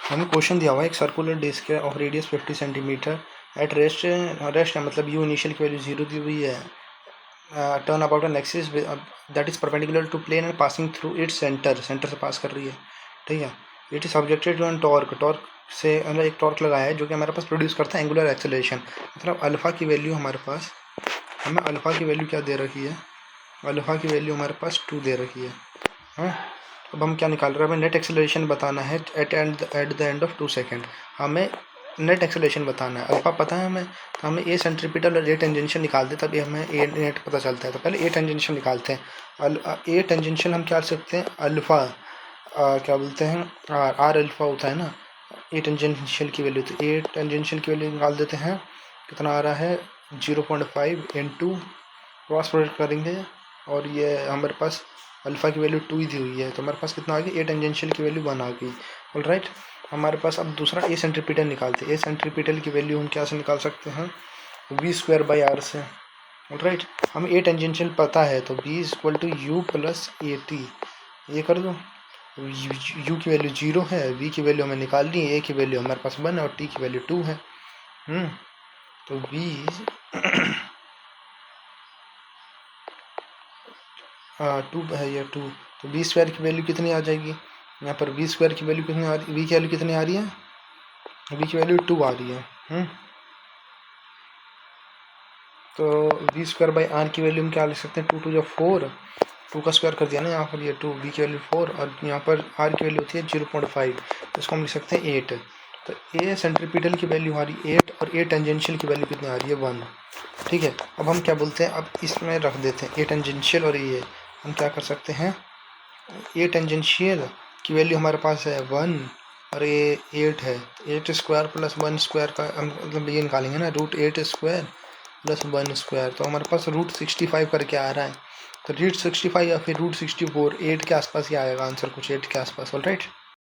हमें क्वेश्चन दिया हुआ है एक सर्कुलर डिस्क है of radius 50 centimetre at rest है मतलब यू इनिशियल की वैल्यू 0 दी हुई है, turn about an axis that is perpendicular to plane and passing through its centre से पास कर रही है, ठीक है। It is subjected to an torque से मतलब एक टॉर्क लगाया है जो कि हमारे पास प्रोड्यूस करता है एंगुलर एक्सेलरेशन, मतलब अल्फा की वैल्यू हमारे पास, हमें अल्फा की वैल्यू क्या दे रखी है, अल्फा की वैल्यू हमारे पास 2 दे रखी है, हाँ। अब हम क्या निकाल रहे हैं, हमें नेट एक्सेलरेशन बताना है at the end of 2 second, हमें नेट एक्सेलरेशन बताना है, अल्फा पता है हमें, तो हमें ए सेंट्रीपिटल और ए टेंजेंशियल निकालते तभी हमें ए नेट पता चलता है। तो पहले ए टेंजेंशियल निकालते हैं। ए टेंजेंशियल हम क्या कर सकते हैं, अल्फा क्या बोलते हैं आर अल्फा होता है ना ए टेंजेंशियल की वैल्यू, तो ए टेंजेंशियल की वैल्यू निकाल देते हैं, कितना आ रहा है 0.5 इंटू क्रॉस प्रोडक्ट करेंगे और ये हमारे पास अल्फ़ा की वैल्यू 2 ही दी हुई है, तो हमारे पास कितना आ गया, ए टेंजेंशियल की वैल्यू 1 आ गई। ऑलराइट, हमारे पास अब दूसरा ए सेंट्रीपिटल निकालते हैं। ए सेंट्रीपिटल की वैल्यू हम क्या से निकाल सकते हैं, v² से। ऑलराइट, हमें ए टेंजेंशियल पता है तो v = u + at, ये कर दो। u की वैल्यू 0 है, v की वैल्यू हमें निकालनी है, a की वैल्यू हमारे पास 1 है और t की वैल्यू 2 है। तो v 2 है, ये 2, तो v² की वैल्यू कितनी आ जाएगी, यहाँ पर v² की वैल्यू कितनी आ रही, v की वैल्यू कितनी आ रही है, v की वैल्यू 2 आ रही है। तो v²/r की वैल्यू हम क्या ले सकते हैं, 2 × 4, 2 का स्क्वायर कर दिया ना यहाँ पर, ये 2, v की वैल्यू 4 और यहाँ पर r की वैल्यू होती है 0.5, तो इसको हम लिख सकते हैं 8। तो ए सेंट्रीपिटल की वैल्यू हमारी 8 और ए टेंजेंशियल की वैल्यू कितनी आ रही है 1, ठीक है। अब हम क्या बोलते हैं, अब इसमें रख देते हैं ए टेंजेंशियल और ये हम क्या कर सकते हैं, ए टेंजेंशियल की वैल्यू हमारे पास है 1 और ये 8 है, 8² + 1² का हम मतलब ये निकालेंगे ना, √8² + 1², तो हमारे पास √65 करके आ रहा है, तो √65 या फिर √64, 8 के आसपास ही आएगा आंसर, कुछ 8 के आसपास। ऑलराइट।